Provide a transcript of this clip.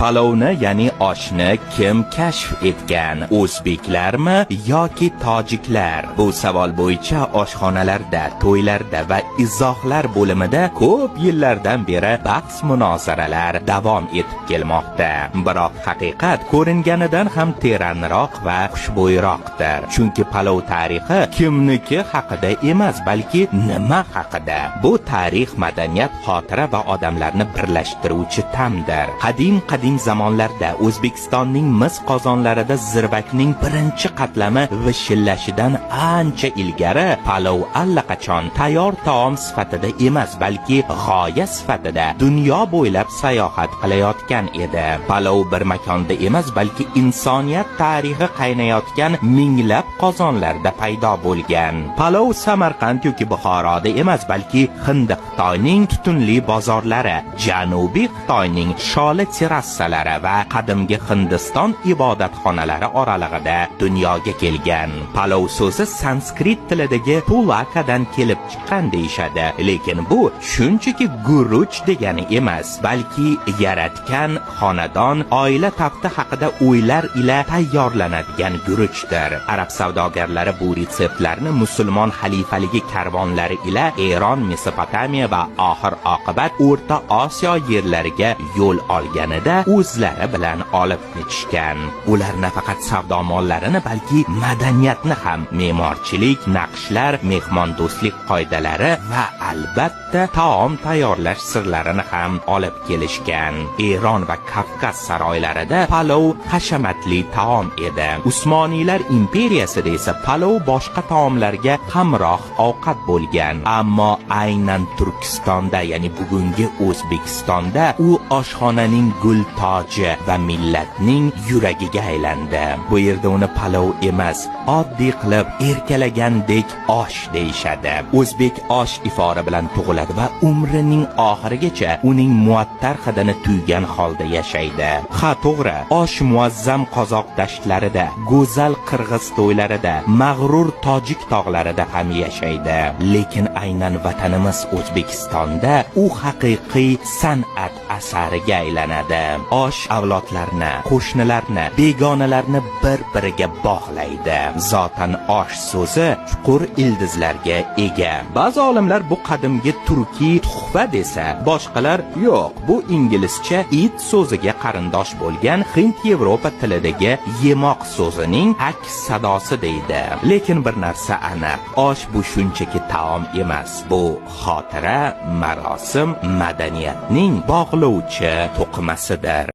Palovni, ya'ni oshni kim kashf etgan? O'zbeklarmi yoki tojiklar? Bu savol bo'yicha oshxonalarda, to'ylarda va izohlar bo'limida ko'p yillardan beri bahs-munozaralar davom etib kelmoqda. Biroq haqiqat ko'ringanidan ham teranroq va xushbo'yroqdir. Chunki palov tarixi kimniki haqida emas, balki nima haqida? Bu tarix, madaniyat, xotira va odamlarni birlashtiruvchi tamdir. Qadim zamonlarda O'zbekistonning mis qozonlarida zirvakning birinchi qatlami vishillashidan ancha ilgari palov allaqachon tayyor taom sifatida emas, balki g'oya sifatida dunyo bo'ylab sayohat qilayotgan edi. Palov bir makonda emas, balki insoniyat tarixi qaynayotgan minglab qozonlarda paydo bo'lgan. Palov Samarqand yoki Buxoroda emas, balki Hindistonning tutunli bozorlari, Janubiy Xitoyning sholi terrasalari va qadimgi Hindiston ibodatxonalari oralig'ida dunyoga kelgan. Palov so'zi sanskrit tilidagi pulakadan kelib chiqqan deyishadi, lekin bu shunchaki guruch degani emas, balki yaratgan xonadon, oila tafti haqida o'ylar ila tayyorlanadigan guruchdir. Arab savdogarlari bu retseptlarni musulmon xalifaligi karvonlari ila Eron, Mesopotamiya va oxir oqibat O'rta Osiyo yerlariga yo'l olganida o'zlari bilan olib ketishgan. Ular nafaqat savdo mollarini, balki madaniyatni ham, me'morchilik, naqshlar, mehmondo'stlik qoidalari va albatta taom tayyorlash sirlarini ham olib kelishgan. Eron va Kavkaz saroylarida palov hashamatli taom edi. Usmoniylar imperiyasida esa palov boshqa taomlarga hamroh ovqat bo'lgan. Ammo aynan Turkistonda, ya'ni bugungi O'zbekistonda u oshxonaning gul toji va millatning yuragiga aylandi. Bu yerda uni palov emas, oddiy qilib erkalagandek osh deyishadi. O'zbek osh ifori bilan tug'iladi va umrining oxirigacha uning muattar hidini tuygan holda yashaydi. Ha, to'g'ri, osh muazzam qozoq dashtlarida, go'zal qirg'iz to'ylarida, mag'rur tojik tog'larida ham yashaydi. Lekin aynan vatanimiz O'zbekistonda u haqiqiy san'at asariga aylanadi. Osh avlodlarni, qo'shnilarni, begonalarni bir-biriga bog'laydi. Zotan osh so'zi chuqur ildizlarga ega. Ba'zi olimlar bu qadimgi turkiy tuhfa desa, boshqalar yo'q, bu inglizcha it so'ziga qarindosh bo'lgan Hind-Yevropa tilidagi yemoq so'zining aks sadosi deydi. Lekin bir narsa aniq, osh bu shunchaki taom emas, bu xotira, marosim, madaniyatning bog'lovchi to'qimasidir.